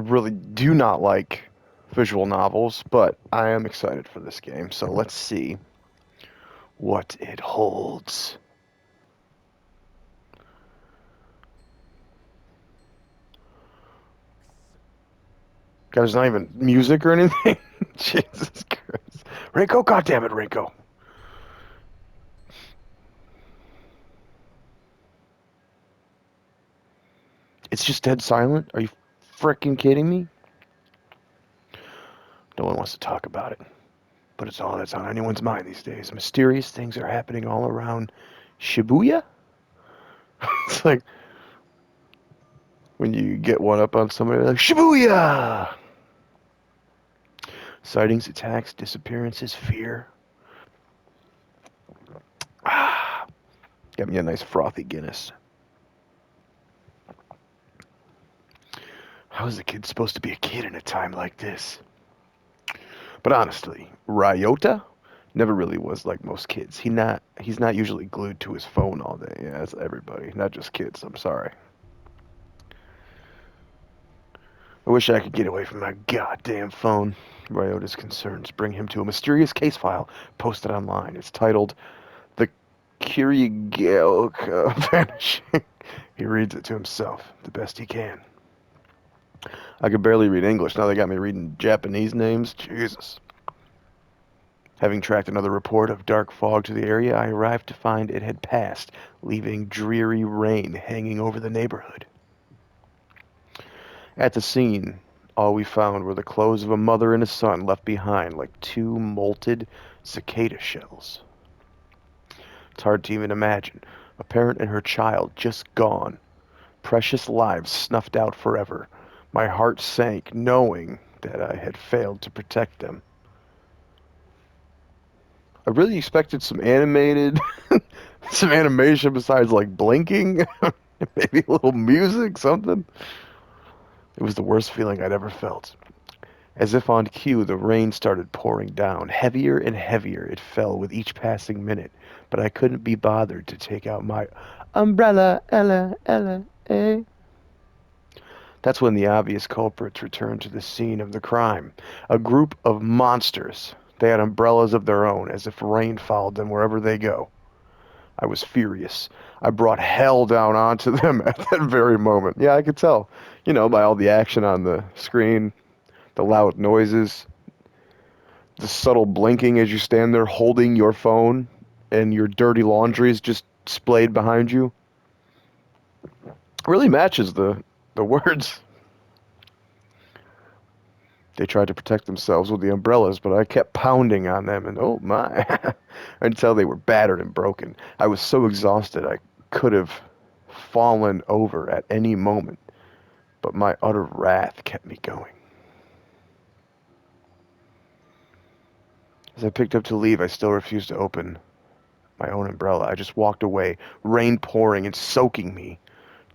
really do not like visual novels, but I am excited for this game. So let's see what it holds. God, there's not even music or anything. Jesus Christ. Rinko, goddammit, Rinko. It's just dead silent? Are you freaking kidding me? No one wants to talk about it, but it's all that's on anyone's mind these days. Mysterious things are happening all around Shibuya? It's like when you get one up on somebody, like, Shibuya! Sightings, attacks, disappearances, fear. Ah, got me a nice frothy Guinness. How is a kid supposed to be a kid in a time like this? But honestly, Ryota never really was like most kids. He's not usually glued to his phone all day. Yeah, that's everybody, not just kids. I'm sorry. I wish I could get away from my goddamn phone. Ryota's concerns bring him to a mysterious case file posted online. It's titled "The Kirigaka Vanishing." He reads it to himself the best he can. I could barely read English. Now they got me reading Japanese names. Jesus. Having tracked another report of dark fog to the area, I arrived to find it had passed, leaving dreary rain hanging over the neighborhood. At the scene, all we found were the clothes of a mother and a son left behind like two molted cicada shells. It's hard to even imagine. A parent and her child just gone. Precious lives snuffed out forever. My heart sank knowing that I had failed to protect them. I really expected some animated, some animation besides like blinking, maybe a little music, something. It was the worst feeling I'd ever felt. As if on cue, the rain started pouring down. Heavier and heavier it fell with each passing minute, but I couldn't be bothered to take out my umbrella, Ella, Ella, eh? That's when the obvious culprits returned to the scene of the crime. A group of monsters. They had umbrellas of their own, as if rain followed them wherever they go. I was furious. I brought hell down onto them at that very moment. Yeah, I could tell, by all the action on the screen, the loud noises, the subtle blinking as you stand there holding your phone, and your dirty laundry is just splayed behind you. Really matches the words. They tried to protect themselves with the umbrellas, but I kept pounding on them, and oh my, until they were battered and broken. I was so exhausted I could have fallen over at any moment, but my utter wrath kept me going. As I picked up to leave, I still refused to open my own umbrella. I just walked away, rain pouring and soaking me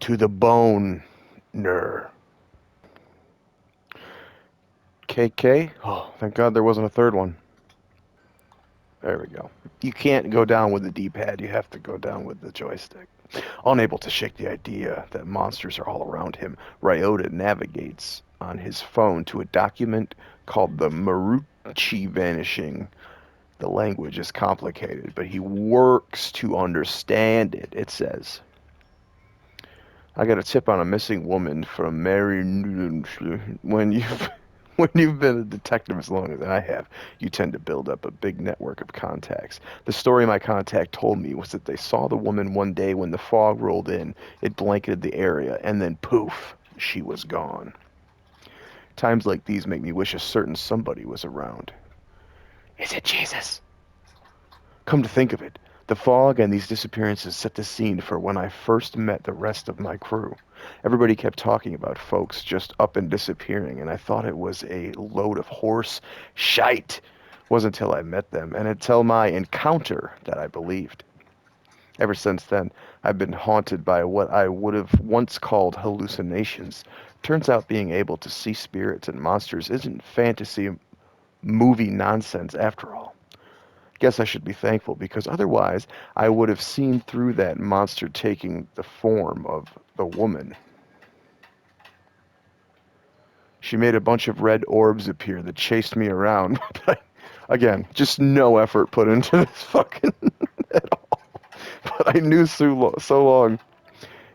to the bone. Ner. KK? Oh, thank God there wasn't a third one. There we go. You can't go down with the D-pad. You have to go down with the joystick. Unable to shake the idea that monsters are all around him, Ryota navigates on his phone to a document called the Maruchi Vanishing. The language is complicated, but he works to understand it. It says, I got a tip on a missing woman from Mary. When you've when you've been a detective as long as I have, you tend to build up a big network of contacts. The story my contact told me was that they saw the woman one day when the fog rolled in. It blanketed the area, and then poof, she was gone. Times like these make me wish a certain somebody was around. Is it Jesus? Come to think of it, the fog and these disappearances set the scene for when I first met the rest of my crew. Everybody kept talking about folks just up and disappearing, and I thought it was a load of horse shite. It wasn't until I met them and until my encounter that I believed. Ever since then, I've been haunted by what I would have once called hallucinations. Turns out being able to see spirits and monsters isn't fantasy movie nonsense after all. Guess I should be thankful because otherwise I would have seen through that monster taking the form of the woman. She made a bunch of red orbs appear that chased me around. Again, just no effort put into this fucking at all. But I knew so long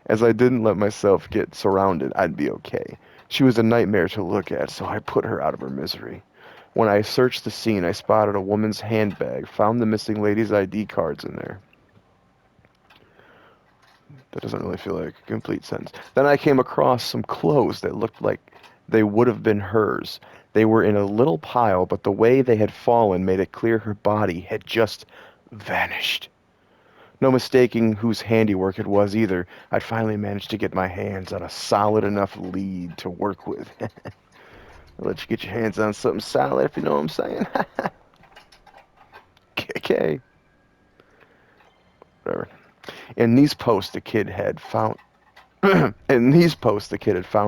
as I didn't let myself get surrounded, I'd be okay. She was a nightmare to look at, so I put her out of her misery. When I searched the scene, I spotted a woman's handbag, found the missing lady's ID cards in there. That doesn't really feel like a complete sentence. Then I came across some clothes that looked like they would have been hers. They were in a little pile, but the way they had fallen made it clear her body had just vanished. No mistaking whose handiwork it was either. I'd finally managed to get my hands on a solid enough lead to work with. I'll let you get your hands on something solid, if you know what I'm saying. KK. Whatever. In these posts, the kid had found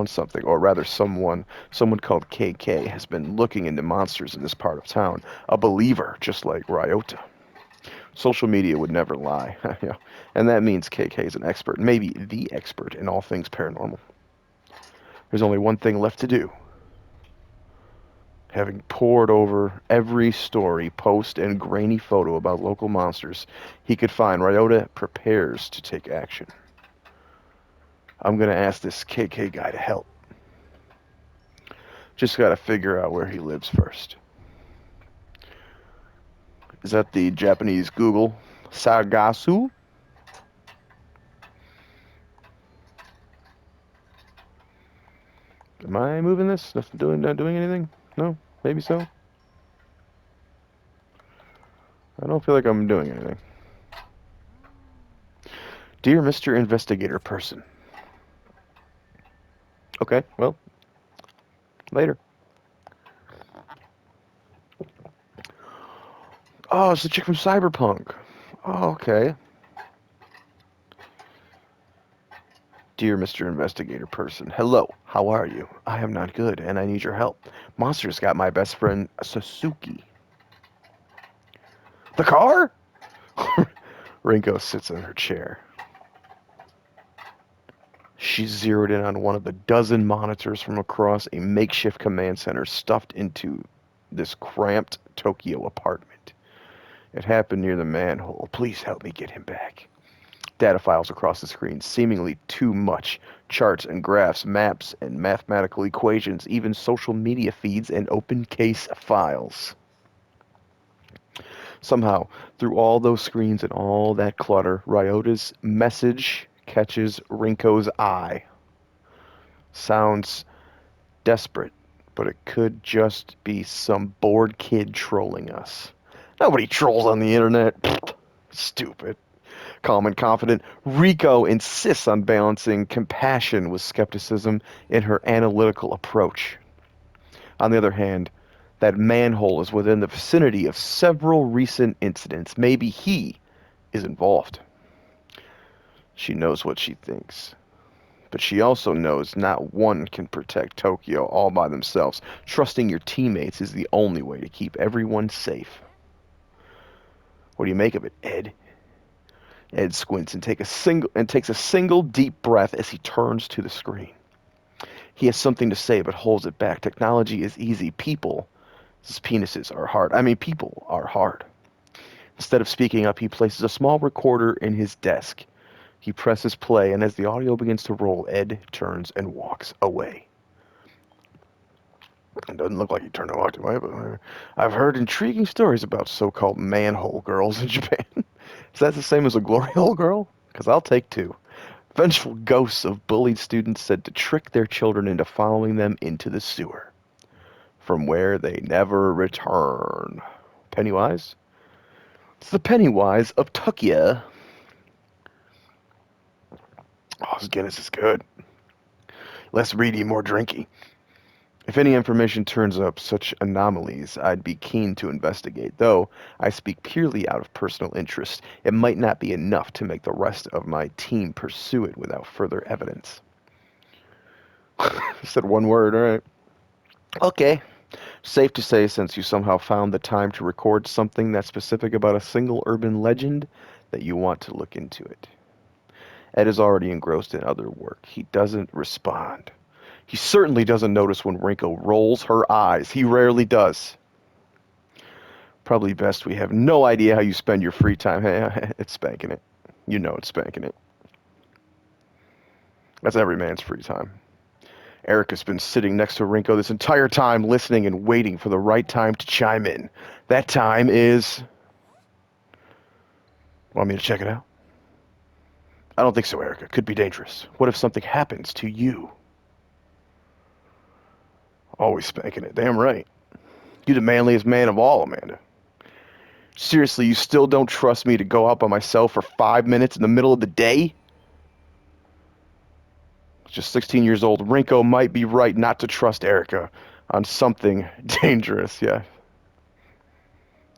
something, or rather someone called KK has been looking into monsters in this part of town. A believer, just like Ryota. Social media would never lie. Yeah. And that means KK is an expert, maybe the expert in all things paranormal. There's only one thing left to do. Having pored over every story, post, and grainy photo about local monsters he could find, Ryota prepares to take action. I'm going to ask this KK guy to help. Just got to figure out where he lives first. Is that the Japanese Google? Sagasu? Am I moving this? Not doing anything? No? Maybe so? I don't feel like I'm doing anything. Dear Mr. Investigator Person. Okay, well, later. Oh, it's the chick from Cyberpunk. Oh, okay. Dear Mr. Investigator Person, hello, how are you? I am not good, and I need your help. Monsters got my best friend, Sasuke. The car? Rinko sits in her chair. She zeroed in on one of the dozen monitors from across a makeshift command center stuffed into this cramped Tokyo apartment. It happened near the manhole. Please help me get him back. Data files across the screen, seemingly too much. Charts and graphs, maps and mathematical equations, even social media feeds and open case files. Somehow, through all those screens and all that clutter, Ryota's message catches Rinko's eye. Sounds desperate, but it could just be some bored kid trolling us. Nobody trolls on the internet. Stupid. Calm and confident, Rico insists on balancing compassion with skepticism in her analytical approach. On the other hand, that manhole is within the vicinity of several recent incidents. Maybe he is involved. She knows what she thinks. But she also knows not one can protect Tokyo all by themselves. Trusting your teammates is the only way to keep everyone safe. What do you make of it, Ed? Ed squints and takes a single deep breath as he turns to the screen. He has something to say but holds it back. Technology is easy. People are hard. People are hard. Instead of speaking up, he places a small recorder in his desk. He presses play, and as the audio begins to roll, Ed turns and walks away. It doesn't look like he turned and walked away, but I've heard intriguing stories about so-called manhole girls in Japan. Is that the same as a glory hole girl? Because I'll take two. Vengeful ghosts of bullied students said to trick their children into following them into the sewer, from where they never return. Pennywise? It's the Pennywise of Tokyo. Oh, this Guinness is good. Less reedy, more drinky. If any information turns up such anomalies, I'd be keen to investigate. Though I speak purely out of personal interest, it might not be enough to make the rest of my team pursue it without further evidence. Said one word, all right. Okay. Safe to say, since you somehow found the time to record something that's specific about a single urban legend, that you want to look into it. Ed is already engrossed in other work. He doesn't respond. He certainly doesn't notice when Rinko rolls her eyes. He rarely does. Probably best we have no idea how you spend your free time. Hey, it's spanking it. You know it's spanking it. That's every man's free time. Erica's been sitting next to Rinko this entire time, listening and waiting for the right time to chime in. That time is... Want me to check it out? I don't think so, Erica. Could be dangerous. What if something happens to you? Always spanking it. Damn right. You're the manliest man of all, Amanda. Seriously, you still don't trust me to go out by myself for 5 minutes in the middle of the day? Just 16 years old, Rinko might be right not to trust Erica on something dangerous, yeah.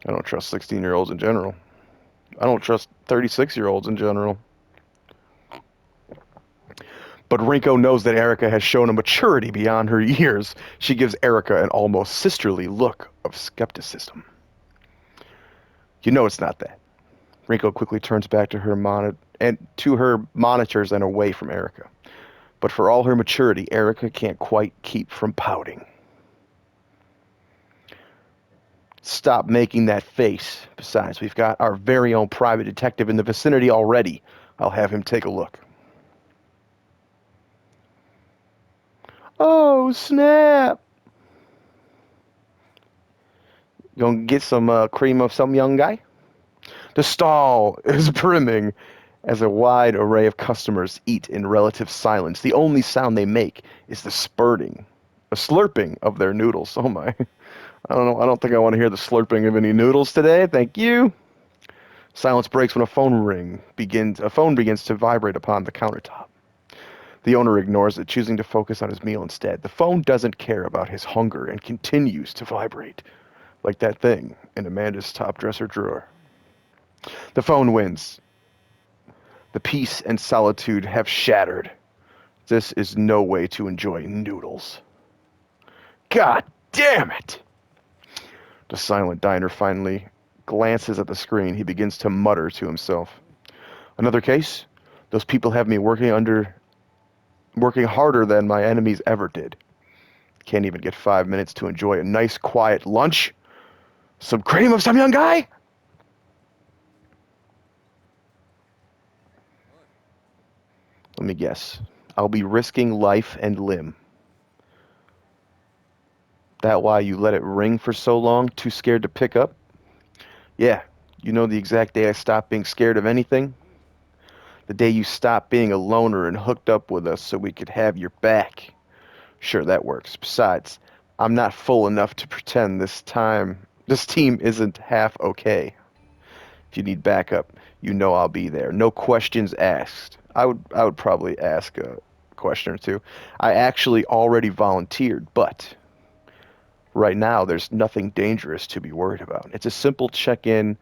I don't trust 16-year-olds in general. I don't trust 36-year-olds in general. But Rinko knows that Erica has shown a maturity beyond her years. She gives Erica an almost sisterly look of skepticism. You know it's not that. Rinko quickly turns back to her monitors and away from Erica. But for all her maturity, Erica can't quite keep from pouting. Stop making that face. Besides, we've got our very own private detective in the vicinity already. I'll have him take a look. Oh, snap! You gonna get some cream of some young guy? The stall is brimming as a wide array of customers eat in relative silence. The only sound they make is the slurping of their noodles. Oh my. I don't know. I don't think I want to hear the slurping of any noodles today. Thank you. Silence breaks when a phone begins to vibrate upon the countertop. The owner ignores it, choosing to focus on his meal instead. The phone doesn't care about his hunger and continues to vibrate, like that thing in Amanda's top dresser drawer. The phone wins. The peace and solitude have shattered. This is no way to enjoy noodles. God damn it! The silent diner finally glances at the screen. He begins to mutter to himself. Another case? Those people have me working harder than my enemies ever did. Can't even get 5 minutes to enjoy a nice, quiet lunch? Some cream of some young guy? Let me guess. I'll be risking life and limb. That why you let it ring for so long, too scared to pick up? Yeah, you know the exact day I stopped being scared of anything? The day you stopped being a loner and hooked up with us so we could have your back. Sure, that works. Besides, I'm not full enough to pretend this team isn't half okay. If you need backup, you know I'll be there. No questions asked. I would probably ask a question or two. I actually already volunteered, but right now there's nothing dangerous to be worried about. It's a simple check-in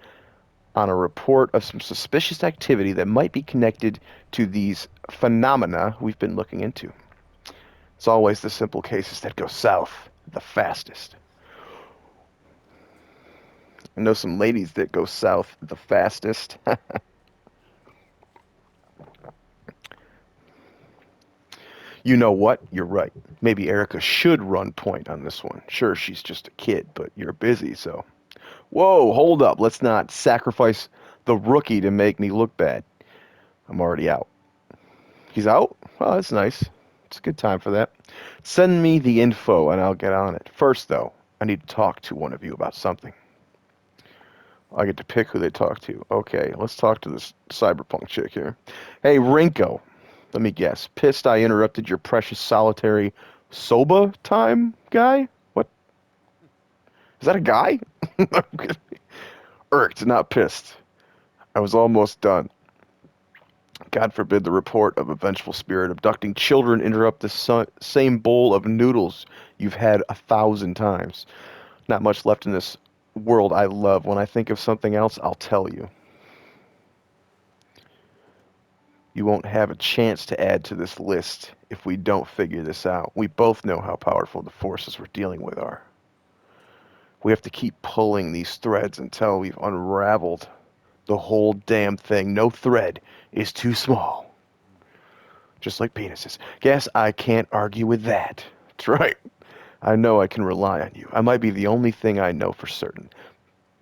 on a report of some suspicious activity that might be connected to these phenomena we've been looking into. It's always the simple cases that go south the fastest. I know some ladies that go south the fastest. You know what? You're right. Maybe Erica should run point on this one. Sure, she's just a kid, but you're busy, so... Whoa, hold up. Let's not sacrifice the rookie to make me look bad. I'm already out. He's out? Oh, that's nice. It's a good time for that. Send me the info and I'll get on it. First, though, I need to talk to one of you about something. I get to pick who they talk to. Okay, let's talk to this cyberpunk chick here. Hey, Rinko. Let me guess. Pissed I interrupted your precious solitary soba time guy? What? Is that a guy? Irked, not pissed. I was almost done. God forbid the report of a vengeful spirit abducting children interrupt the same bowl of noodles you've had 1,000 times. Not much left in this world I love. When I think of something else, I'll tell you. You won't have a chance to add to this list if we don't figure this out. We both know how powerful the forces we're dealing with are. We have to keep pulling these threads until we've unraveled the whole damn thing. No thread is too small. Just like penises. Guess I can't argue with that. That's right. I know I can rely on you. I might be the only thing I know for certain.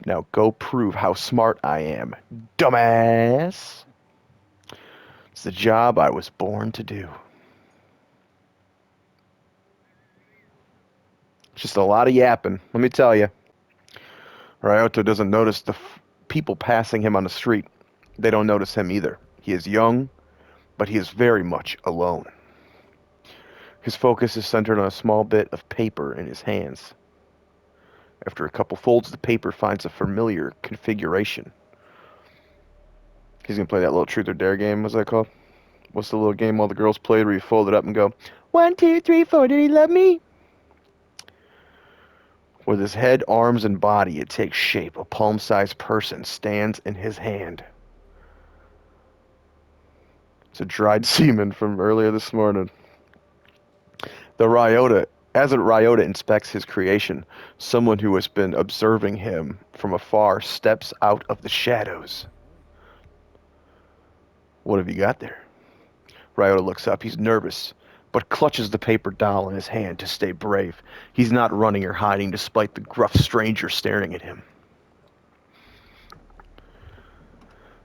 Now go prove how smart I am, dumbass. It's the job I was born to do. It's just a lot of yapping, let me tell you. Ryota doesn't notice the people passing him on the street. They don't notice him either. He is young, but he is very much alone. His focus is centered on a small bit of paper in his hands. After a couple folds, the paper finds a familiar configuration. He's gonna play that little truth or dare game. What's that called? What's the little game all the girls played where you fold it up and go, 1, 2, 3, 4, did he love me? With his head, arms, and body, it takes shape. A palm-sized person stands in his hand. It's a dried semen from earlier this morning. As Ryota inspects his creation, someone who has been observing him from afar steps out of the shadows. What have you got there? Ryota looks up. He's nervous, but clutches the paper doll in his hand to stay brave. He's not running or hiding despite the gruff stranger staring at him.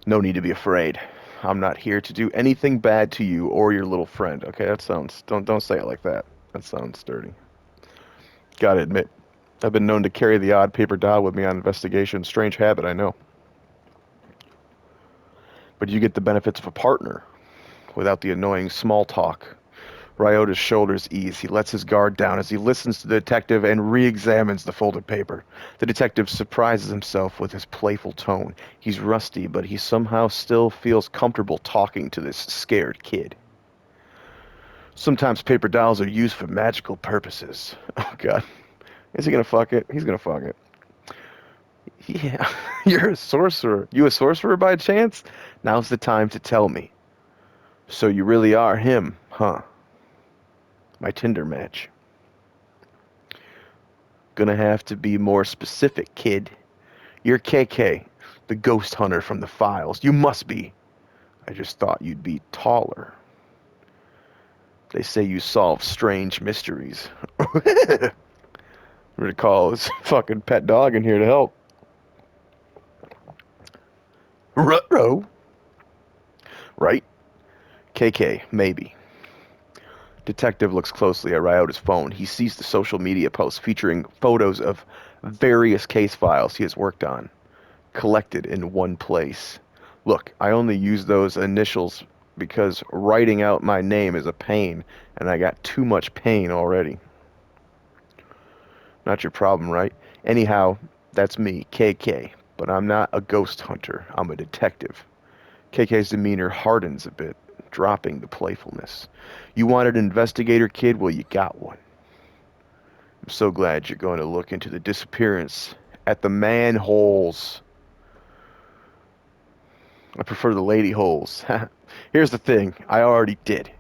No need to be afraid. I'm not here to do anything bad to you or your little friend. Okay, that sounds... Don't say it like that. That sounds dirty. Gotta admit, I've been known to carry the odd paper doll with me on investigation. Strange habit, I know. But you get the benefits of a partner without the annoying small talk. Ryota's shoulders ease. He lets his guard down as he listens to the detective and re-examines the folded paper. The detective surprises himself with his playful tone. He's rusty, but he somehow still feels comfortable talking to this scared kid. Sometimes paper dolls are used for magical purposes. Oh, God. Is he gonna fuck it? He's gonna fuck it. Yeah, you're a sorcerer. You a sorcerer by chance? Now's the time to tell me. So you really are him, huh? My Tinder match. Gonna have to be more specific, kid. You're KK, the ghost hunter from the files. You must be. I just thought you'd be taller. They say you solve strange mysteries. I'm gonna call his fucking pet dog in here to help. Ruh-roh. Right? KK, maybe. Detective looks closely at Ryota's phone. He sees the social media posts featuring photos of various case files he has worked on, collected in one place. Look, I only use those initials because writing out my name is a pain, and I got too much pain already. Not your problem, right? Anyhow, that's me, KK, but I'm not a ghost hunter. I'm a detective. KK's demeanor hardens a bit, dropping the playfulness. You wanted an investigator, kid? Well, you got one. I'm so glad you're going to look into the disappearance at the manholes. I prefer the lady holes. Here's the thing. I already did.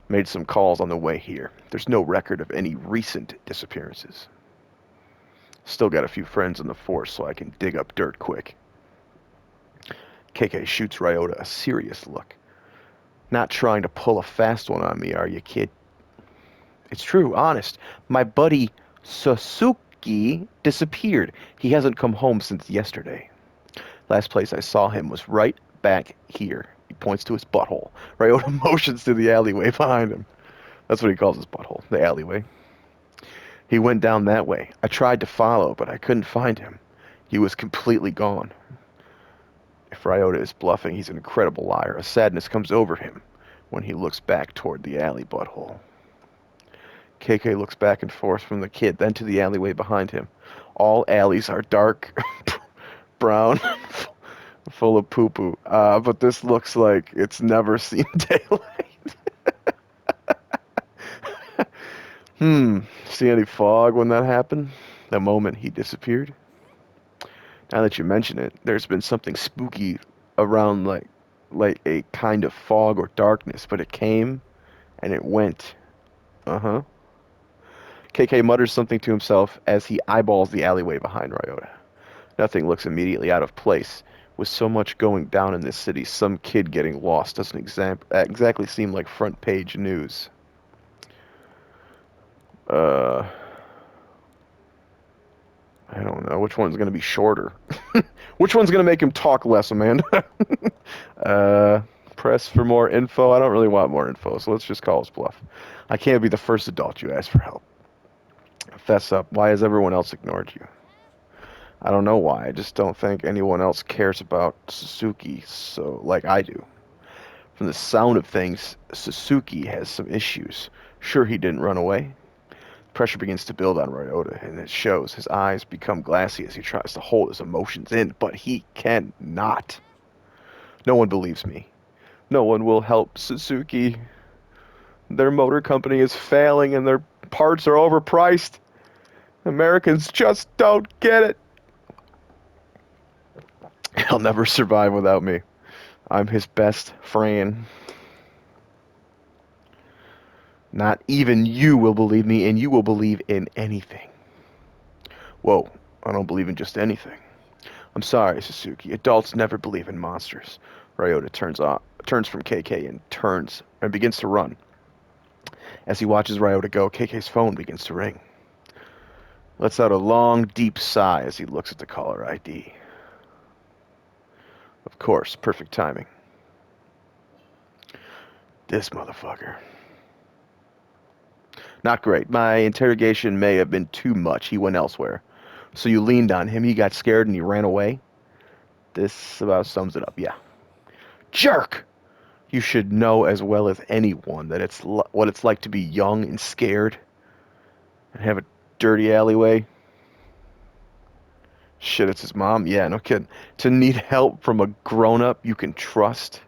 Made some calls on the way here. There's no record of any recent disappearances. Still got a few friends in the force, so I can dig up dirt quick. KK shoots Ryota a serious look. Not trying to pull a fast one on me, are you, kid? It's true, honest. My buddy Sasuke disappeared. He hasn't come home since yesterday. Last place I saw him was right back here. He points to his butthole. Ryota motions to the alleyway behind him. That's what he calls his butthole, the alleyway. He went down that way. I tried to follow, but I couldn't find him. He was completely gone. If Ryota is bluffing, he's an incredible liar. A sadness comes over him when he looks back toward the alley butthole. KK looks back and forth from the kid, then to the alleyway behind him. All alleys are dark, brown, full of poo-poo. But this looks like it's never seen daylight. See any fog when that happened? The moment he disappeared? Now that you mention it, there's been something spooky around like a kind of fog or darkness, but it came and it went. Uh-huh. KK mutters something to himself as he eyeballs the alleyway behind Ryota. Nothing looks immediately out of place. With so much going down in this city, some kid getting lost doesn't exactly seem like front page news. Uh, I don't know. Which one's going to be shorter? Which one's going to make him talk less, Amanda? uh, press for more info. I don't really want more info, so let's just call his bluff. I can't be the first adult you ask for help. Fess up. Why has everyone else ignored you? I don't know why. I just don't think anyone else cares about Suzuki so like I do. From the sound of things, Suzuki has some issues. Sure, he didn't run away. Pressure begins to build on Ryota, and it shows. His eyes become glassy as he tries to hold his emotions in, but he cannot. No one believes me. No one will help Suzuki. Their motor company is failing and their parts are overpriced. Americans just don't get it. He'll never survive without me. I'm his best friend. Not even you will believe me, and you will believe in anything. Whoa, I don't believe in just anything. I'm sorry, Suzuki. Adults never believe in monsters. Ryota turns from KK and begins to run. As he watches Ryota go, KK's phone begins to ring. Lets out a long, deep sigh as he looks at the caller ID. Of course, perfect timing. This motherfucker. Not great. My interrogation may have been too much. He went elsewhere. So you leaned on him, he got scared, and he ran away? This about sums it up, yeah. Jerk! You should know as well as anyone that what it's like to be young and scared and have a dirty alleyway. Shit, it's his mom? Yeah, no kidding. To need help from a grown-up you can trust.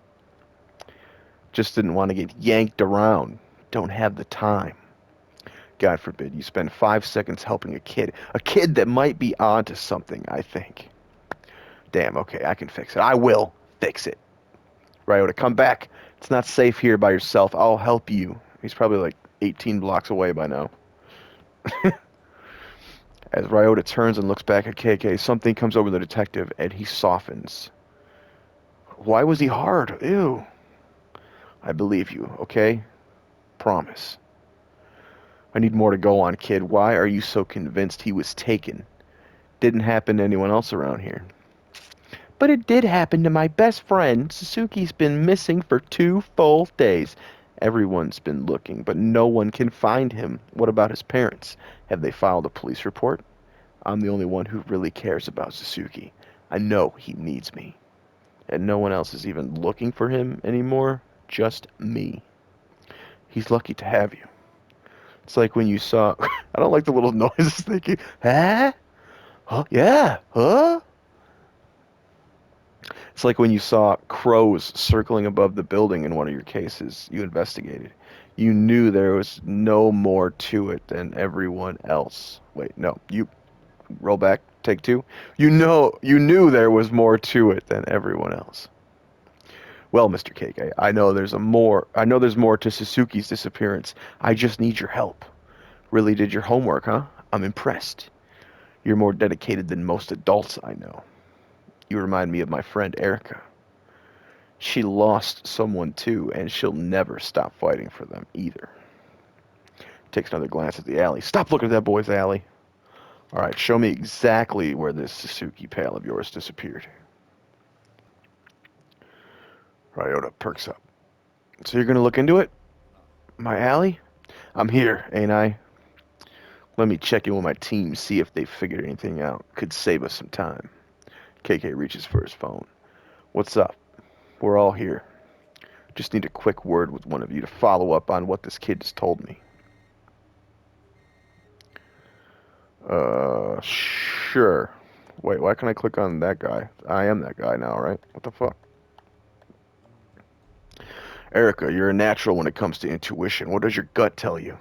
Just didn't want to get yanked around. Don't have the time. God forbid you spend 5 seconds helping a kid. A kid that might be onto something, I think. Damn, okay, I can fix it. I will fix it. Ryota, come back. It's not safe here by yourself. I'll help you. He's probably like 18 blocks away by now. As Ryota turns and looks back at KK, something comes over the detective and he softens. Why was he hard? Ew. I believe you, okay? Promise. I need more to go on, kid. Why are you so convinced he was taken? Didn't happen to anyone else around here. But it did happen to my best friend. Suzuki's been missing for 2 full days. Everyone's been looking, but no one can find him. What about his parents? Have they filed a police report? I'm the only one who really cares about Suzuki. I know he needs me. And no one else is even looking for him anymore. Just me. He's lucky to have you. It's like when you saw... I don't like the little noises thinking, huh? Huh? Yeah. Huh? It's like when you saw crows circling above the building in one of your cases you investigated. You knew there was no more to it than everyone else. Wait, no. You roll back, take 2. You knew there was more to it than everyone else. Well, Mr. KK, I know there's more to Suzuki's disappearance. I just need your help. Really did your homework, huh? I'm impressed. You're more dedicated than most adults I know. You remind me of my friend Erica. She lost someone too, and she'll never stop fighting for them either. Takes another glance at the alley. Stop looking at that boy's alley. All right, show me exactly where this Suzuki pal of yours disappeared. Ryota perks up. So you're gonna look into it? My alley? I'm here, ain't I? Let me check in with my team, see if they figured anything out. Could save us some time. KK reaches for his phone. What's up? We're all here. Just need a quick word with one of you to follow up on what this kid just told me. Sure. Wait, why can I click on that guy? I am that guy now, right? What the fuck? Erica, you're a natural when it comes to intuition. What does your gut tell you?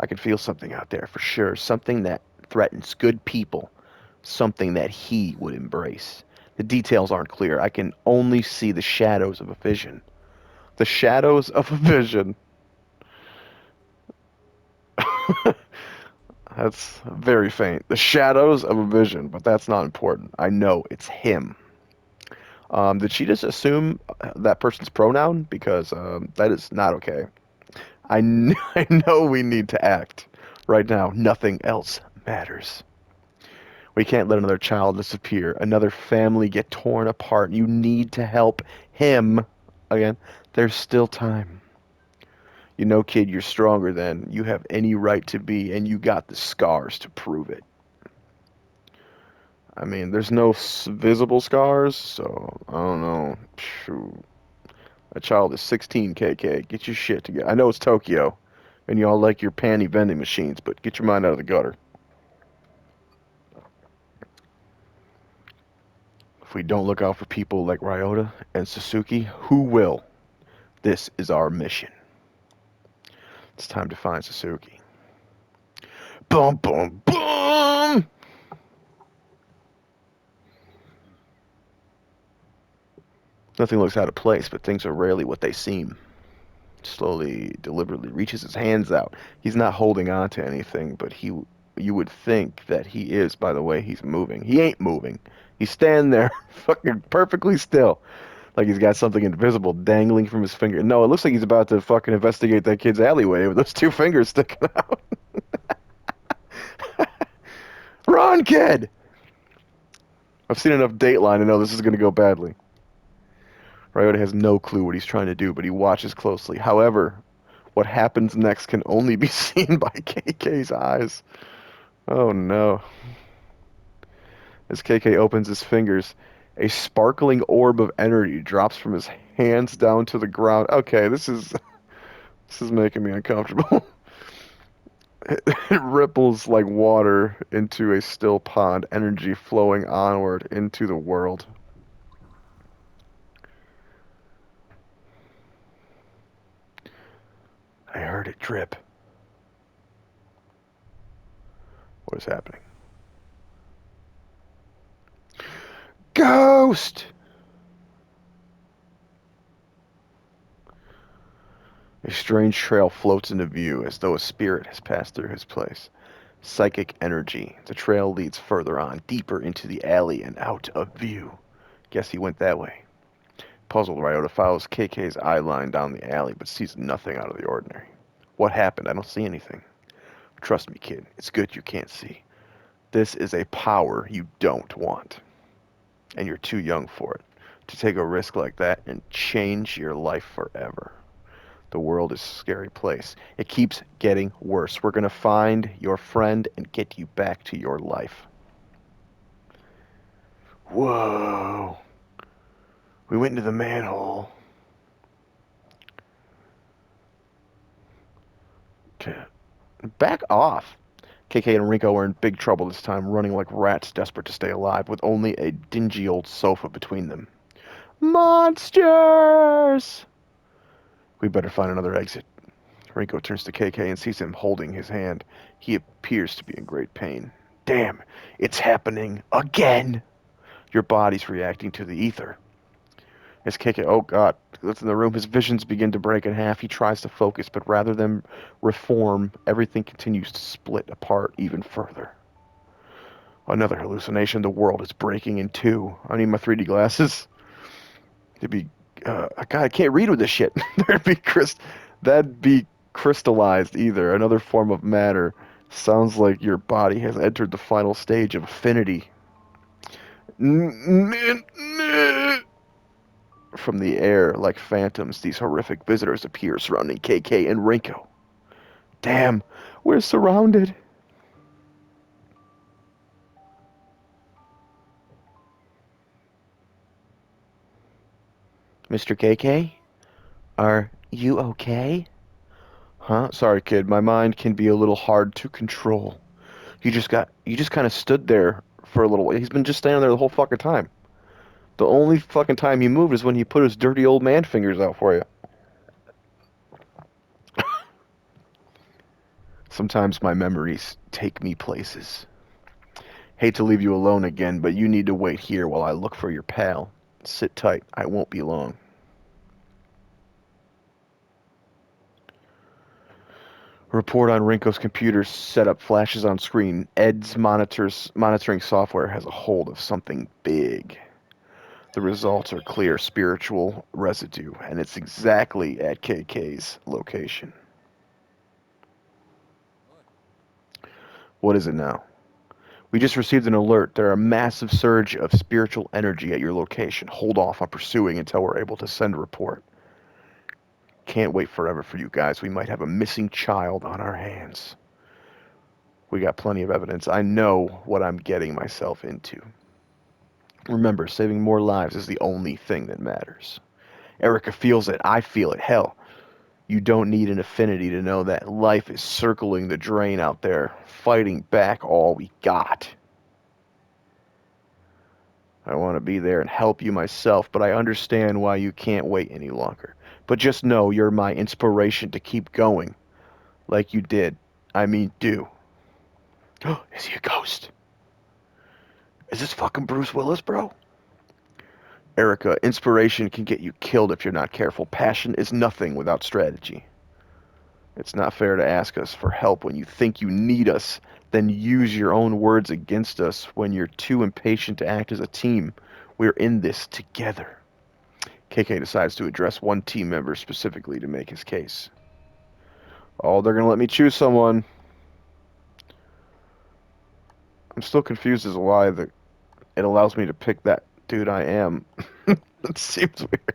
I can feel something out there for sure. Something that threatens good people. Something that he would embrace. The details aren't clear. I can only see the shadows of a vision. The shadows of a vision. That's very faint. The shadows of a vision, but that's not important. I know it's him. Did she just assume that person's pronoun? Because that is not okay. I know we need to act right now. Nothing else matters. We can't let another child disappear, another family get torn apart. You need to help him. Again, there's still time. You know, kid, you're stronger than you have any right to be, and you got the scars to prove it. I mean, there's no visible scars, so I don't know. Shoot. That child is 16, KK. Get your shit together. I know it's Tokyo, and y'all like your panty vending machines, but get your mind out of the gutter. If we don't look out for people like Ryota and Suzuki, who will? This is our mission. It's time to find Suzuki. Boom, boom, boom! Nothing looks out of place, but things are rarely what they seem. Slowly, deliberately reaches his hands out. He's not holding on to anything, but you would think that he is by the way he's moving. He ain't moving. He's standing there, fucking perfectly still, like he's got something invisible dangling from his finger. No, it looks like he's about to fucking investigate that kid's alleyway with those two fingers sticking out. Run, kid! I've seen enough Dateline to know this is going to go badly. Ryota has no clue what he's trying to do, but he watches closely. However, what happens next can only be seen by KK's eyes. Oh no. As KK opens his fingers, a sparkling orb of energy drops from his hands down to the ground. Okay, this is making me uncomfortable. It ripples like water into a still pond, energy flowing onward into the world. I heard it drip. What is happening? Ghost! A strange trail floats into view as though a spirit has passed through his place. Psychic energy. The trail leads further on, deeper into the alley and out of view. Guess he went that way. Puzzled, Ryota follows KK's eye line down the alley, but sees nothing out of the ordinary. What happened? I don't see anything. Trust me, kid. It's good you can't see. This is a power you don't want. And you're too young for it. To take a risk like that and change your life forever. The world is a scary place. It keeps getting worse. We're going to find your friend and get you back to your life. Whoa. We went into the manhole. Okay. Back off. KK and Rinko are in big trouble this time, running like rats desperate to stay alive, with only a dingy old sofa between them. Monsters! We better find another exit. Rinko turns to KK and sees him holding his hand. He appears to be in great pain. Damn, it's happening again! Your body's reacting to the ether. As KK, oh god, looks in the room, his visions begin to break in half. He tries to focus, but rather than reform, everything continues to split apart even further. Another hallucination. The world is breaking in two. I need my 3D glasses. It'd be, God, I can't read with this shit. That'd be crystallized either. Another form of matter. Sounds like your body has entered the final stage of affinity. From the air, like phantoms, these horrific visitors appear surrounding KK and Rinko. Damn, we're surrounded. Mr. KK? Are you okay? Huh? Sorry, kid. My mind can be a little hard to control. You just kind of stood there for a little while. He's been just standing there the whole fucking time. The only fucking time he moved is when he put his dirty old man fingers out for you. Sometimes my memories take me places. Hate to leave you alone again, but you need to wait here while I look for your pal. Sit tight. I won't be long. Report on Rinko's computer setup flashes on screen. Ed's monitoring software has a hold of something big. The results are clear spiritual residue, and it's exactly at KK's location. What is it now? We just received an alert. There are a massive surge of spiritual energy at your location. Hold off on pursuing until we're able to send a report. Can't wait forever for you guys. We might have a missing child on our hands. We got plenty of evidence. I know what I'm getting myself into. Remember, saving more lives is the only thing that matters. Erica feels it. I feel it. Hell, you don't need an affinity to know that life is circling the drain out there, fighting back all we got. I want to be there and help you myself, but I understand why you can't wait any longer. But just know you're my inspiration to keep going, like you did. I mean, do. Is he a ghost? Is this fucking Bruce Willis, bro? Erica, inspiration can get you killed if you're not careful. Passion is nothing without strategy. It's not fair to ask us for help when you think you need us, then use your own words against us when you're too impatient to act as a team. We're in this together. KK decides to address one team member specifically to make his case. Oh, they're going to let me choose someone. I'm still confused as to why it allows me to pick that dude I am. It seems weird.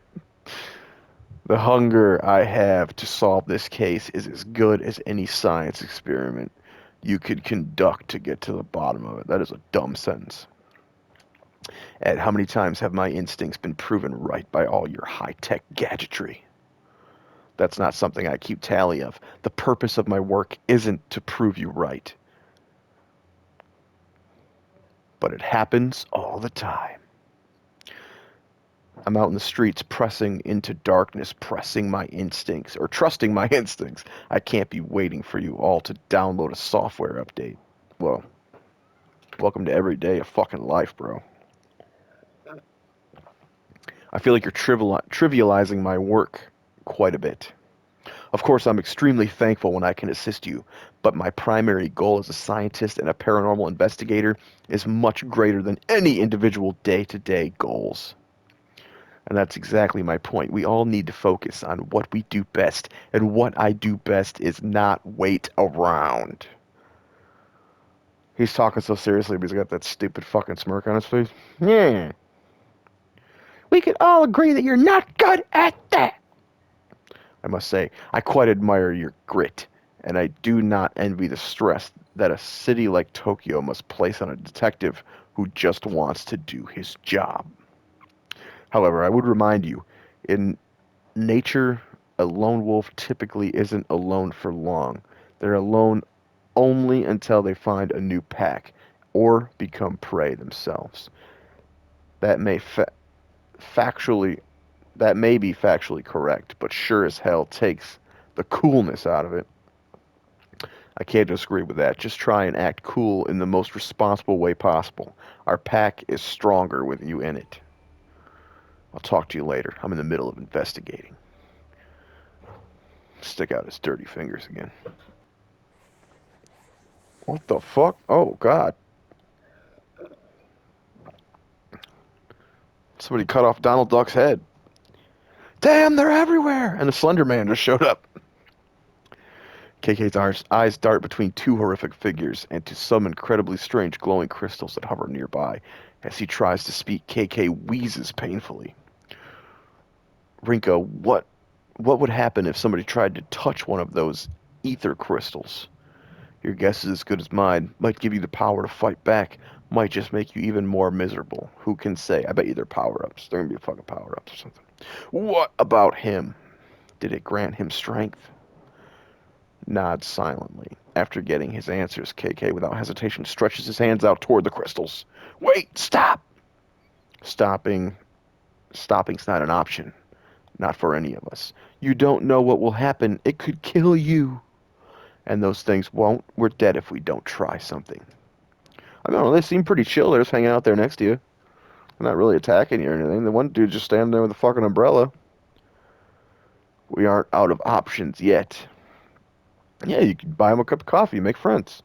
The hunger I have to solve this case is as good as any science experiment you could conduct to get to the bottom of it. That is a dumb sentence. Ed, how many times have my instincts been proven right by all your high-tech gadgetry? That's not something I keep tally of. The purpose of my work isn't to prove you right. But it happens all the time. I'm out in the streets pressing into darkness, pressing my instincts, or trusting my instincts. I can't be waiting for you all to download a software update. Well, welcome to every day of fucking life, bro. I feel like you're trivializing my work quite a bit. Of course, I'm extremely thankful when I can assist you, but my primary goal as a scientist and a paranormal investigator is much greater than any individual day-to-day goals. And that's exactly my point. We all need to focus on what we do best, and what I do best is not wait around. He's talking so seriously, but he's got that stupid fucking smirk on his face. Yeah. We can all agree that you're not good at that. I must say, I quite admire your grit, and I do not envy the stress that a city like Tokyo must place on a detective who just wants to do his job. However, I would remind you, in nature, a lone wolf typically isn't alone for long. They're alone only until they find a new pack or become prey themselves. That may factually that may be factually correct, but sure as hell takes the coolness out of it. I can't disagree with that. Just try and act cool in the most responsible way possible. Our pack is stronger with you in it. I'll talk to you later. I'm in the middle of investigating. Stick out his dirty fingers again. What the fuck? Oh, God. Somebody cut off Donald Duck's head. Damn, they're everywhere! And the Slender Man just showed up. KK's eyes dart between two horrific figures and to some incredibly strange glowing crystals that hover nearby. As he tries to speak, KK wheezes painfully. Rinka, what would happen if somebody tried to touch one of those ether crystals? Your guess is as good as mine. Might give you the power to fight back. Might just make you even more miserable. Who can say? I bet you they're power-ups. They're gonna be fucking power-ups or something. What about him? Did it grant him strength? Nods silently. After getting his answers, KK, without hesitation, stretches his hands out toward the crystals. Wait! Stop! Stopping's not an option. Not for any of us. You don't know what will happen. It could kill you. And those things won't. We're dead if we don't try something. I don't know, they seem pretty chill. They're just hanging out there next to you. They're not really attacking you or anything. The one dude just standing there with a fucking umbrella. We aren't out of options yet. Yeah, you can buy him a cup of coffee, make friends.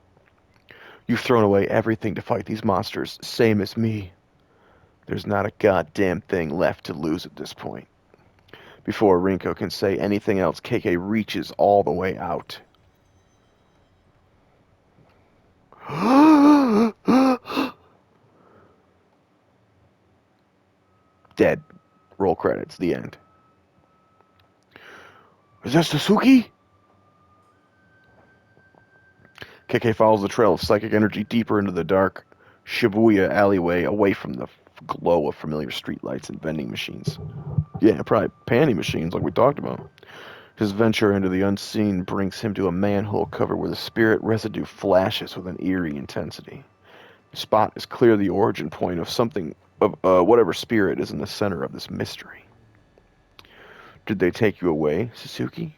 You've thrown away everything to fight these monsters, same as me. There's not a goddamn thing left to lose at this point. Before Rinko can say anything else, KK reaches all the way out. Dead. Roll credits. The end. Is that Sasuke? KK follows the trail of psychic energy deeper into the dark Shibuya alleyway, away from the glow of familiar streetlights and vending machines. Yeah, probably panty machines like we talked about. His venture into the unseen brings him to a manhole cover where the spirit residue flashes with an eerie intensity. The spot is clearly the origin point of something, of whatever spirit is in the center of this mystery. Did they take you away, Sasuke?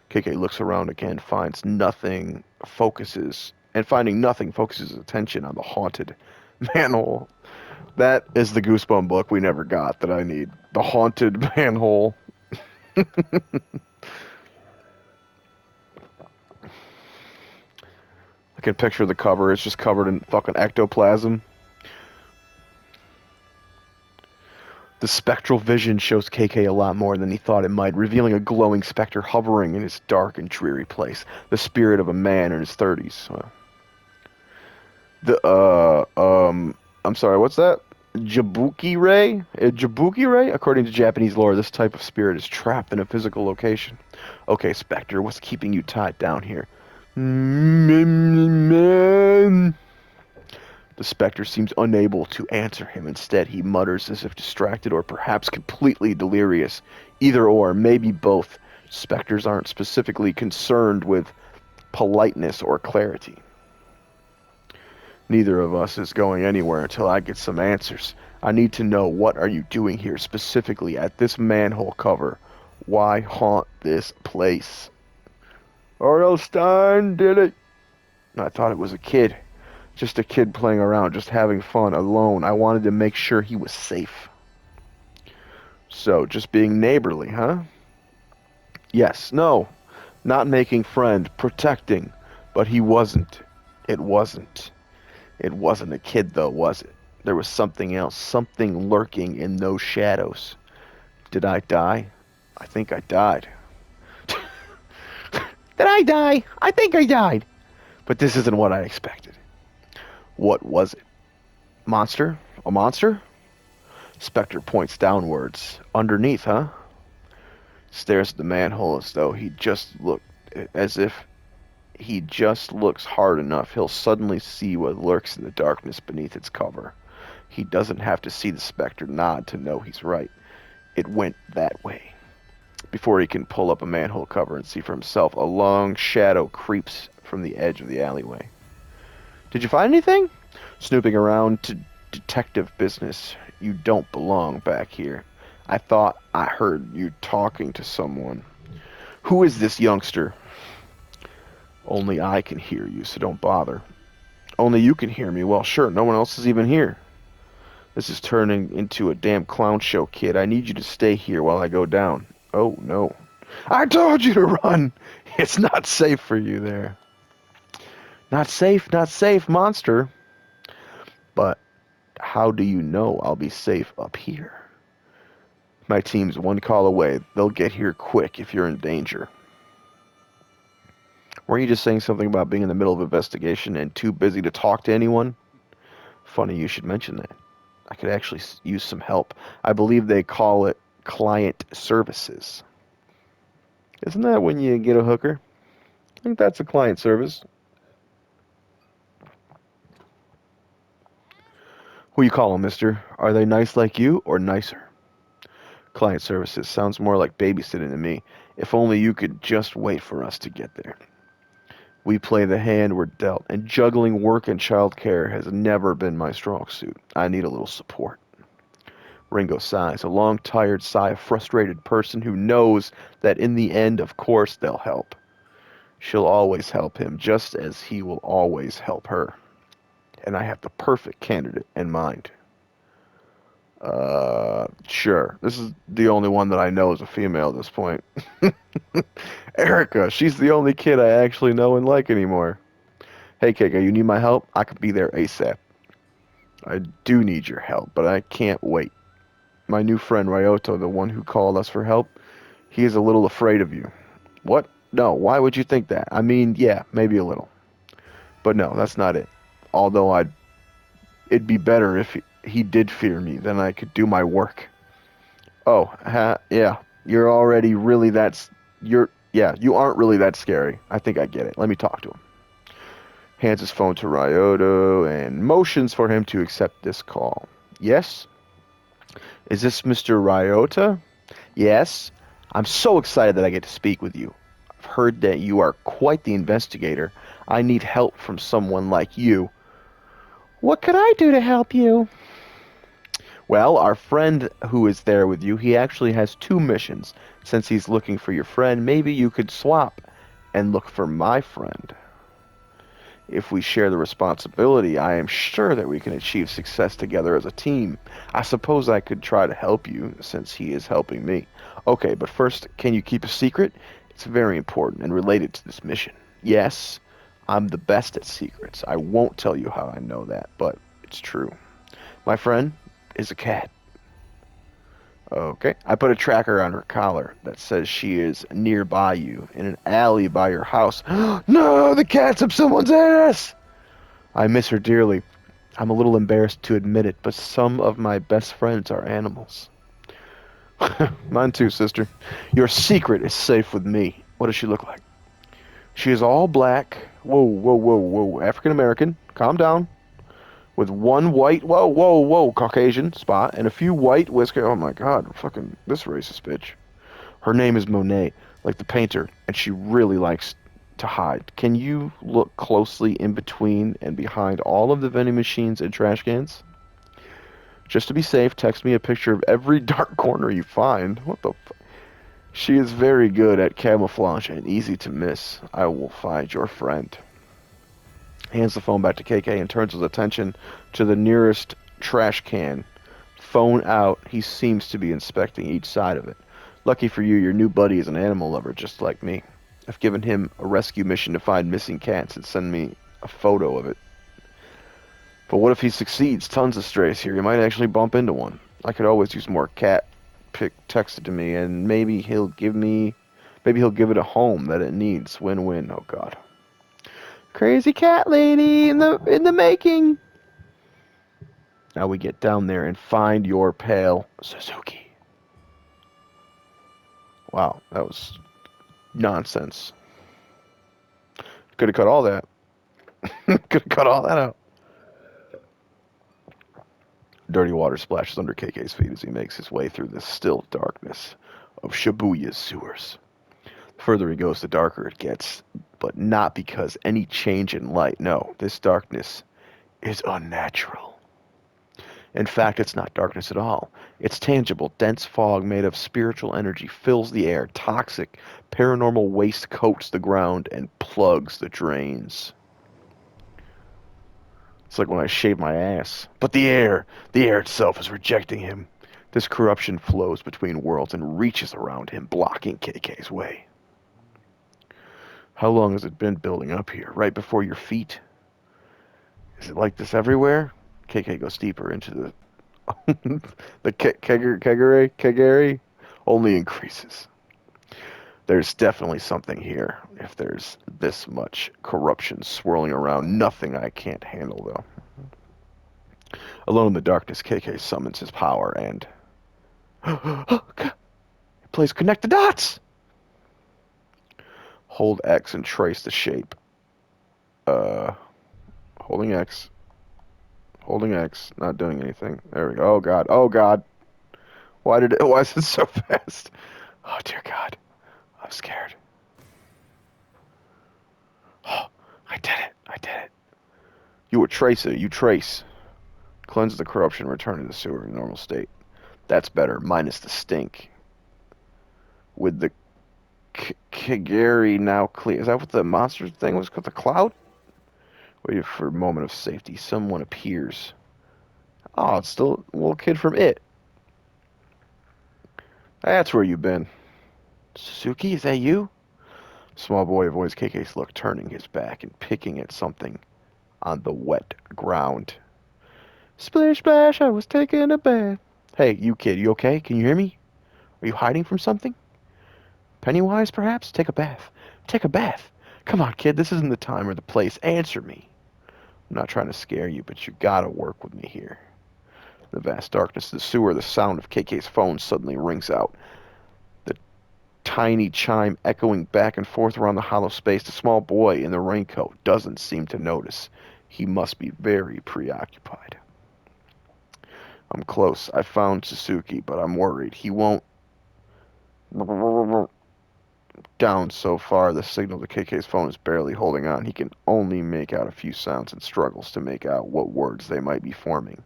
KK looks around again, finds nothing, finding nothing focuses his attention on the haunted manhole. That is the Goosebump book we never got that I need. The haunted manhole. I can picture the cover. It's just covered in fucking ectoplasm. The spectral vision shows KK a lot more than he thought it might, revealing a glowing specter hovering in his dark and dreary place. The spirit of a man in his 30s. I'm sorry, what's that? Jabuki Ray? Jabuki Ray? According to Japanese lore, this type of spirit is trapped in a physical location. Okay, Spectre, what's keeping you tied down here? The Spectre seems unable to answer him. Instead, he mutters as if distracted or perhaps completely delirious. Either or, maybe both. Spectres aren't specifically concerned with politeness or clarity. Neither of us is going anywhere until I get some answers. I need to know, what are you doing here specifically at this manhole cover? Why haunt this place? R.L. Stein did it. I thought it was a kid. Just a kid playing around, just having fun, alone. I wanted to make sure he was safe. So, just being neighborly, huh? Yes, no. Not making friend, protecting. But he wasn't. It wasn't. It wasn't a kid, though, was it? There was something else, something lurking in those shadows. Did I die? I think I died. Did I die? I think I died. But this isn't what I expected. What was it? Monster? A monster? Spectre points downwards. Underneath, huh? Stares at the manhole as if he just looks hard enough, he'll suddenly see what lurks in the darkness beneath its cover. He doesn't have to see the Spectre nod to know he's right. It went that way. Before he can pull up a manhole cover and see for himself, a long shadow creeps from the edge of the alleyway. Did you find anything? Snooping around to detective business. You don't belong back here. I thought I heard you talking to someone. Who is this youngster? Only I can hear you, so don't bother. Only you can hear me. Well, sure, no one else is even here. This is turning into a damn clown show, kid. I need you to stay here while I go down. Oh, no. I told you to run! It's not safe for you there. Not safe, monster. But how do you know I'll be safe up here? My team's one call away. They'll get here quick if you're in danger. Weren't you just saying something about being in the middle of an investigation and too busy to talk to anyone? Funny you should mention that. I could actually use some help. I believe they call it client services. Isn't that when you get a hooker? I think that's a client service. Who you call them, mister? Are they nice like you or nicer? Client services sounds more like babysitting to me. If only you could just wait for us to get there. We play the hand we're dealt, and juggling work and childcare has never been my strong suit. I need a little support. Ringo sighs, a long, tired sigh of frustrated person who knows that in the end, of course, they'll help. She'll always help him, just as he will always help her. And I have the perfect candidate in mind. Sure. This is the only one that I know is a female at this point. Erica, she's the only kid I actually know and like anymore. Hey, KK, you need my help? I could be there ASAP. I do need your help, but I can't wait. My new friend Ryoto, the one who called us for help, he is a little afraid of you. What? No, why would you think that? I mean, yeah, maybe a little. But no, that's not it. Although it'd be better if he did fear me, then I could do my work. Oh, yeah. You're already really yeah, you aren't really that scary. I think I get it. Let me talk to him. Hands his phone to Ryoto and motions for him to accept this call. Yes? Is this Mr. Ryota? Yes. I'm so excited that I get to speak with you. I've heard that you are quite the investigator. I need help from someone like you. What could I do to help you? Well, our friend who is there with you, he actually has two missions. Since he's looking for your friend, maybe you could swap and look for my friend. If we share the responsibility, I am sure that we can achieve success together as a team. I suppose I could try to help you, since he is helping me. Okay, but first, can you keep a secret? It's very important and related to this mission. Yes, I'm the best at secrets. I won't tell you how I know that, but it's true. My friend is a cat. Okay. I put a tracker on her collar that says she is nearby you, in an alley by your house. No, the cat's up someone's ass! I miss her dearly. I'm a little embarrassed to admit it, but some of my best friends are animals. Mine too, sister. Your secret is safe with me. What does she look like? She is all black. Whoa, whoa, whoa, whoa. African American. Calm down. With one white, whoa, whoa, whoa, Caucasian spot, and a few white whiskers. Oh my god, fucking this racist bitch. Her name is Monet, like the painter, and she really likes to hide. Can you look closely in between and behind all of the vending machines and trash cans? Just to be safe, text me a picture of every dark corner you find. What the fuck? She is very good at camouflage and easy to miss. I will find your friend. Hands the phone back to KK and turns his attention to the nearest trash can. Phone out, he seems to be inspecting each side of it. Lucky for you, your new buddy is an animal lover just like me. I've given him a rescue mission to find missing cats and send me a photo of it. But what if he succeeds? Tons of strays here. He might actually bump into one. I could always use more cat pic texted to me, and maybe he'll give it a home that it needs. Win-win. Oh god. Crazy cat lady in the making. Now we get down there and find your pal, Suzuki. Wow, that was nonsense. Could have cut all that. Could have cut all that out. Dirty water splashes under KK's feet as he makes his way through the still darkness of Shibuya's sewers. The further he goes, the darker it gets, but not because any change in light. No, this darkness is unnatural. In fact, it's not darkness at all. It's tangible, dense fog made of spiritual energy fills the air. Toxic, paranormal waste coats the ground and plugs the drains. It's like when I shave my ass. But the air itself is rejecting him. This corruption flows between worlds and reaches around him, blocking KK's way. How long has it been building up here? Right before your feet? Is it like this everywhere? KK goes deeper into the the kegari only increases. There's definitely something here. If there's this much corruption swirling around, nothing I can't handle, though. Alone in the darkness, KK summons his power and... it plays connect the dots! Hold X and trace the shape. Holding X. Holding X, not doing anything. There we go. Oh god. Oh god. Why is it so fast? Oh dear god. I'm scared. Oh, I did it. I did it. You would trace it. You trace. Cleanse the corruption, return to the sewer in normal state. That's better, minus the stink. With the Kagari now clear. Is that what the monster thing was called? The cloud? Waiting for a moment of safety. Someone appears. Oh, it's still a little kid from It. That's where you've been. Suzuki, is that you? Small boy avoids KK's look, turning his back and picking at something on the wet ground. Splish splash, I was taking a bath. Hey, you kid, you okay? Can you hear me? Are you hiding from something? Pennywise, perhaps? Take a bath. Take a bath. Come on, kid, this isn't the time or the place. Answer me. I'm not trying to scare you, but you gotta work with me here. In the vast darkness of the sewer, the sound of KK's phone suddenly rings out. The tiny chime echoing back and forth around the hollow space. The small boy in the raincoat doesn't seem to notice. He must be very preoccupied. I'm close. I found Suzuki, but I'm worried. He won't down so far. The signal to KK's phone is barely holding on. He can only make out a few sounds and struggles to make out what words they might be forming.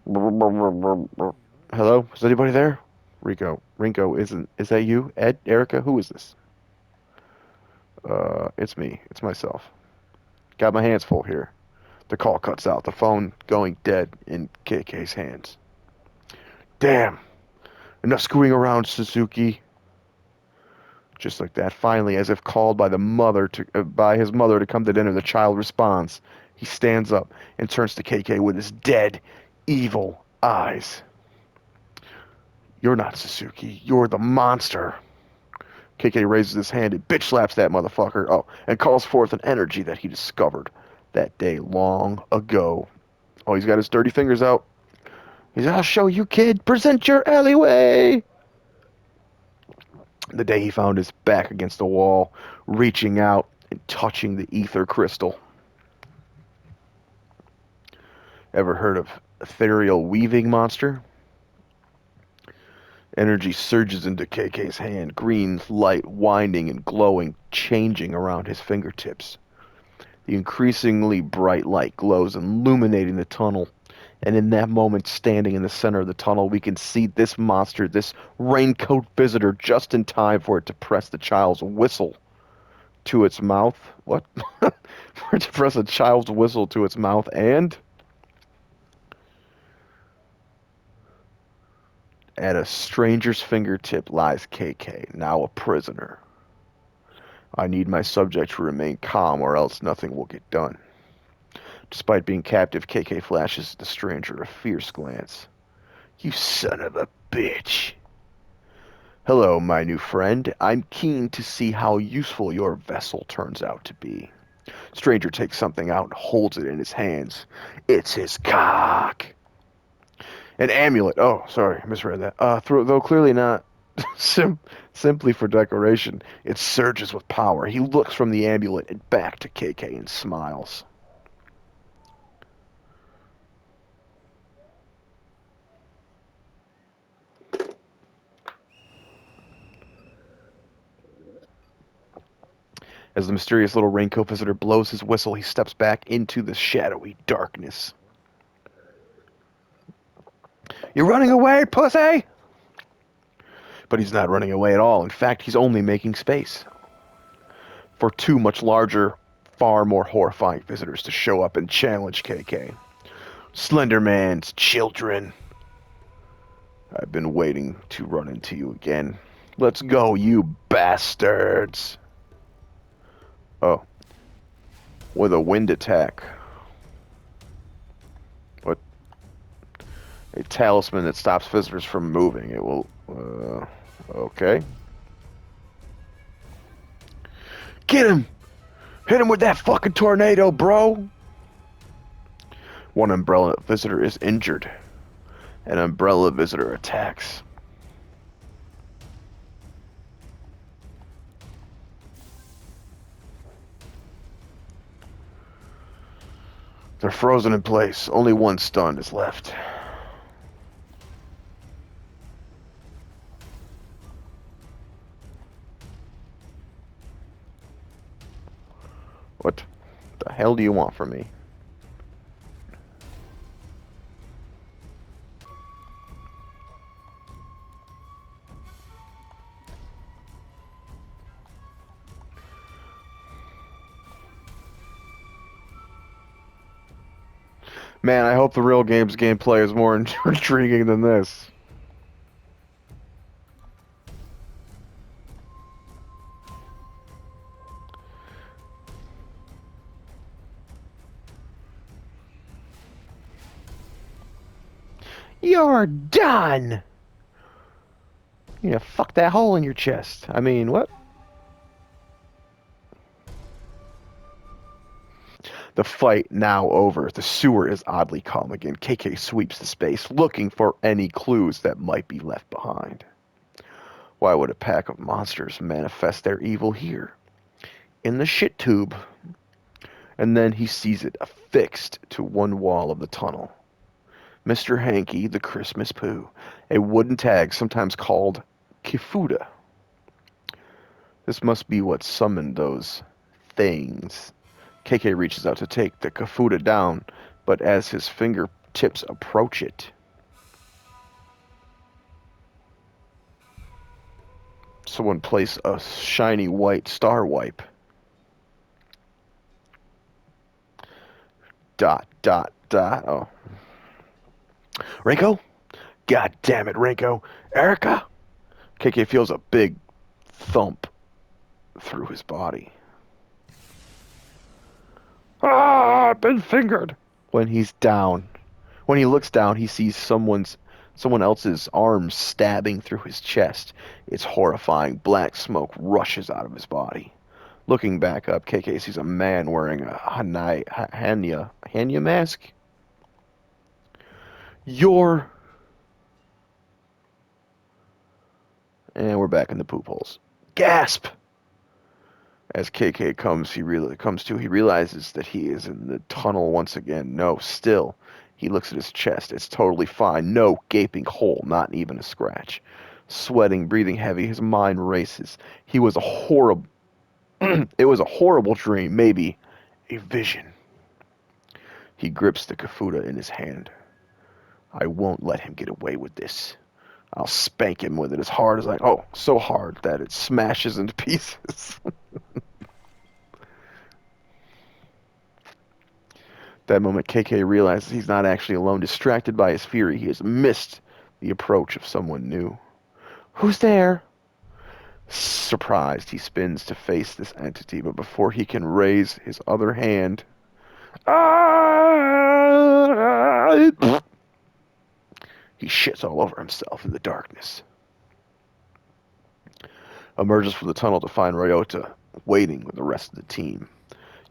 Hello? Is anybody there? Rinko, is that you? Ed? Erica? Who is this? It's me. It's myself. Got my hands full here. The call cuts out, the phone going dead in KK's hands. Damn! Enough screwing around, Suzuki. Just like that, finally, as if called by by his mother to come to dinner, the child responds. He stands up and turns to KK with his dead, evil eyes. You're not Suzuki. You're the monster. KK raises his hand and bitch slaps that motherfucker. Oh, and calls forth an energy that he discovered that day long ago. Oh, he's got his dirty fingers out. He's, I'll show you, kid. Present your alleyway. The day he found his back against the wall, reaching out and touching the ether crystal. Ever heard of ethereal weaving monster? Energy surges into KK's hand, green light winding and glowing, changing around his fingertips. The increasingly bright light glows, illuminating the tunnel. And in that moment, standing in the center of the tunnel, we can see this monster, this raincoat visitor, just in time for it to press the child's whistle to its mouth. What? For it to press a child's whistle to its mouth, and at a stranger's fingertip lies KK, now a prisoner. I need my subject to remain calm, or else nothing will get done. Despite being captive, KK flashes at the stranger a fierce glance. You son of a bitch. Hello, my new friend. I'm keen to see how useful your vessel turns out to be. Stranger takes something out and holds it in his hands. It's his cock. An amulet. Oh, sorry, I misread that. Though clearly not simply for decoration, it surges with power. He looks from the amulet and back to KK and smiles. As the mysterious little raincoat visitor blows his whistle, he steps back into the shadowy darkness. You running away, pussy? But he's not running away at all. In fact, he's only making space for two much larger, far more horrifying visitors to show up and challenge KK. Slender Man's children. I've been waiting to run into you again. Let's go, you bastards. Oh. With a wind attack. What? A talisman that stops visitors from moving. It will... okay. Get him! Hit him with that fucking tornado, bro! One umbrella visitor is injured. An umbrella visitor attacks. They're frozen in place. Only one stun is left. What the hell do you want from me? Man, I hope the real game's gameplay is more intriguing than this. You're done! Yeah, fuck that hole in your chest. I mean, what? The fight now over. The sewer is oddly calm again. KK sweeps the space, looking for any clues that might be left behind. Why would a pack of monsters manifest their evil here? In the shit tube. And then he sees it affixed to one wall of the tunnel. Mr. Hanky, the Christmas Pooh. A wooden tag, sometimes called Kifuda. This must be what summoned those things. KK reaches out to take the Kifuda down, but as his fingertips approach it, someone place a shiny white star wipe. Dot, dot, dot. Oh. Renko? God damn it, Renko. Erica? KK feels a big thump through his body. Ah, I've been fingered. When he's down. When he looks down, he sees someone else's arms stabbing through his chest. It's horrifying. Black smoke rushes out of his body. Looking back up, KK sees a man wearing a Hanya mask. You're... And we're back in the poop holes. Gasp! As KK he realizes that he is in the tunnel once again. No, still. He looks at his chest. It's totally fine. No gaping hole, not even a scratch. Sweating, breathing heavy, his mind races. He was a horrible... It was a horrible dream, maybe a vision. He grips the Kifuda in his hand. I won't let him get away with this. I'll spank him with it as hard as so hard that it smashes into pieces. That moment, KK realizes he's not actually alone. Distracted by his fury, he has missed the approach of someone new. Who's there? Surprised, he spins to face this entity, but before he can raise his other hand... He shits all over himself in the darkness. Emerges from the tunnel to find Ryota waiting with the rest of the team.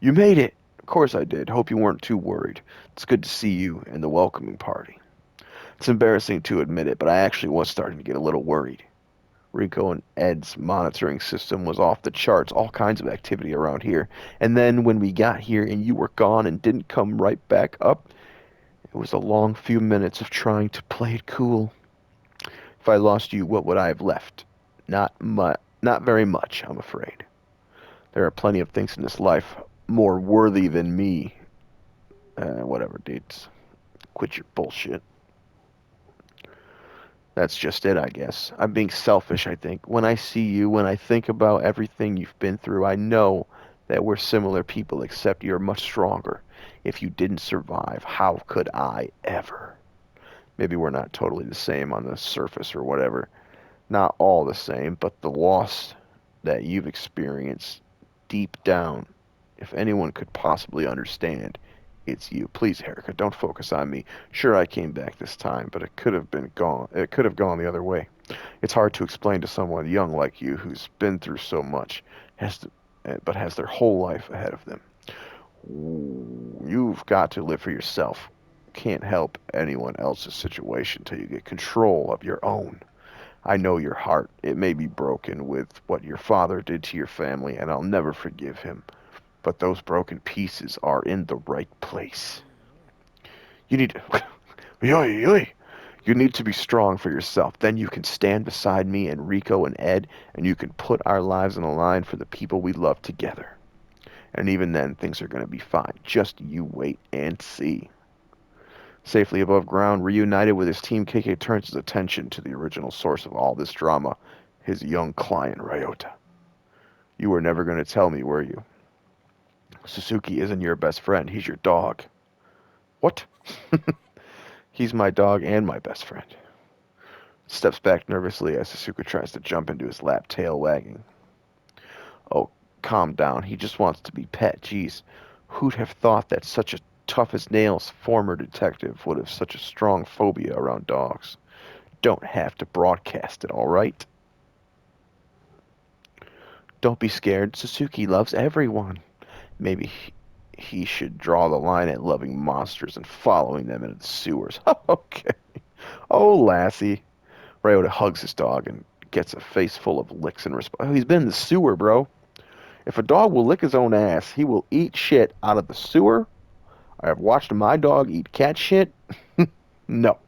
You made it! Of course I did. Hope you weren't too worried. It's good to see you and the welcoming party. It's embarrassing to admit it, but I actually was starting to get a little worried. Rico and Ed's monitoring system was off the charts, all kinds of activity around here. And then when we got here and you were gone and didn't come right back up, it was a long few minutes of trying to play it cool. If I lost you, what would I have left? Not very much, I'm afraid. There are plenty of things in this life more worthy than me. Whatever, dudes. Quit your bullshit. That's just it, I guess. I'm being selfish, I think. When I see you, when I think about everything you've been through, I know that we're similar people, except you're much stronger. If you didn't survive, how could I ever? Maybe we're not totally the same on the surface or whatever. Not all the same, but the loss that you've experienced deep down, if anyone could possibly understand, it's you. Please, Erica, don't focus on me. Sure, I came back this time, but it could have gone the other way. It's hard to explain to someone young like you who's been through so much, but has their whole life ahead of them. You've got to live for yourself. Can't help anyone else's situation till you get control of your own. I know your heart. It may be broken with what your father did to your family, and I'll never forgive him. But those broken pieces are in the right place. You need to... You need to be strong for yourself. Then you can stand beside me and Rico and Ed, and you can put our lives on the line for the people we love together. And even then, things are going to be fine. Just you wait and see. Safely above ground, reunited with his team, KK turns his attention to the original source of all this drama, his young client, Ryota. You were never going to tell me, were you? Suzuki isn't your best friend. He's your dog. What? He's my dog and my best friend. Steps back nervously as Suzuki tries to jump into his lap, tail wagging. Oh, calm down. He just wants to be pet. Jeez, who'd have thought that such a Tough as nails, former detective would have such a strong phobia around dogs. Don't have to broadcast it, all right? Don't be scared. Suzuki loves everyone. Maybe he should draw the line at loving monsters and following them into the sewers. Okay. Oh, Lassie. Ryota hugs his dog and gets a face full of licks in response. Oh, he's been in the sewer, bro. If a dog will lick his own ass, he will eat shit out of the sewer. I have watched my dog eat cat shit. No.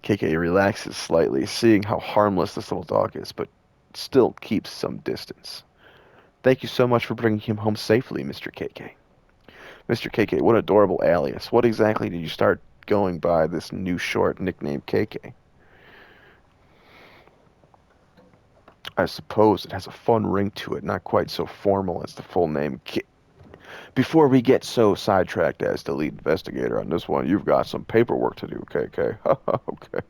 KK relaxes slightly, seeing how harmless this little dog is, but still keeps some distance. Thank you so much for bringing him home safely, Mr. KK. Mr. KK, what adorable alias. What exactly did you start going by this new short nickname KK? I suppose it has a fun ring to it, not quite so formal as the full name. Before we get so sidetracked as the lead investigator on this one, you've got some paperwork to do, KK. Okay.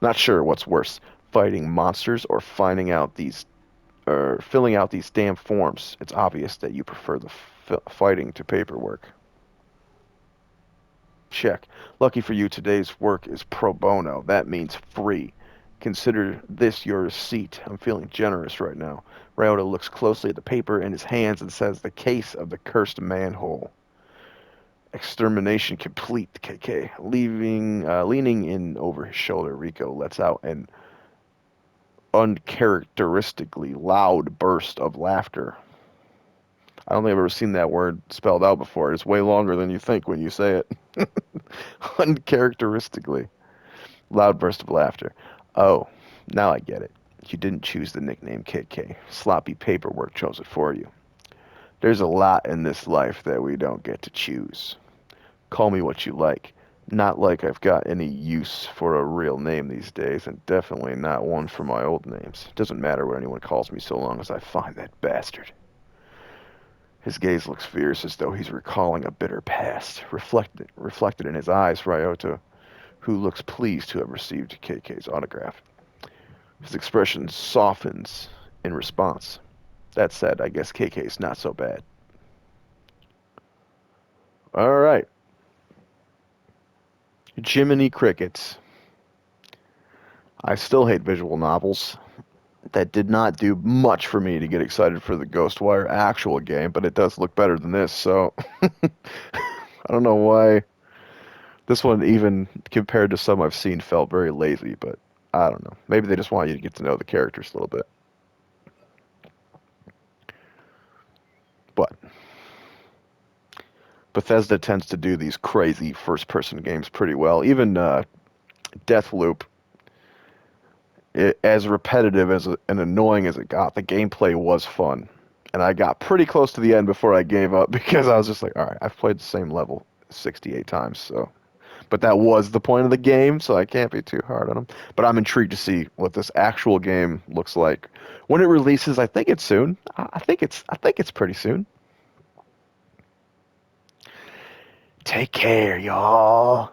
Not sure what's worse, fighting monsters or finding out these or filling out these damn forms. It's obvious that you prefer the fighting to paperwork. Check. Lucky for you, today's work is pro bono. That means free. Consider this your receipt. I'm feeling generous right now. Ryota looks closely at the paper in his hands and says, the case of the cursed manhole. Extermination complete, KK. Leaning in over his shoulder, Rico lets out an uncharacteristically loud burst of laughter. I don't think I've ever seen that word spelled out before. It's way longer than you think when you say it. Uncharacteristically. Loud burst of laughter. Oh, now I get it. You didn't choose the nickname KK. Sloppy paperwork chose it for you. There's a lot in this life that we don't get to choose. Call me what you like. Not like I've got any use for a real name these days, and definitely not one for my old names. Doesn't matter what anyone calls me so long as I find that bastard. His gaze looks fierce, as though he's recalling a bitter past. Reflected in his eyes, Ryota, who looks pleased to have received KK's autograph. His expression softens in response. That said, I guess KK's not so bad. All right. Jiminy Crickets. I still hate visual novels. That did not do much for me to get excited for the Ghostwire actual game, but it does look better than this, so I don't know why this one, even compared to some I've seen, felt very lazy, but I don't know. Maybe they just want you to get to know the characters a little bit. But Bethesda tends to do these crazy first-person games pretty well. Even Deathloop, as repetitive and annoying as it got, the gameplay was fun. And I got pretty close to the end before I gave up because I was just like, all right, I've played the same level 68 times, so. But that was the point of the game, so I can't be too hard on them. But I'm intrigued to see what this actual game looks like when it releases. I think it's soon. I think it's pretty soon. Take care, y'all.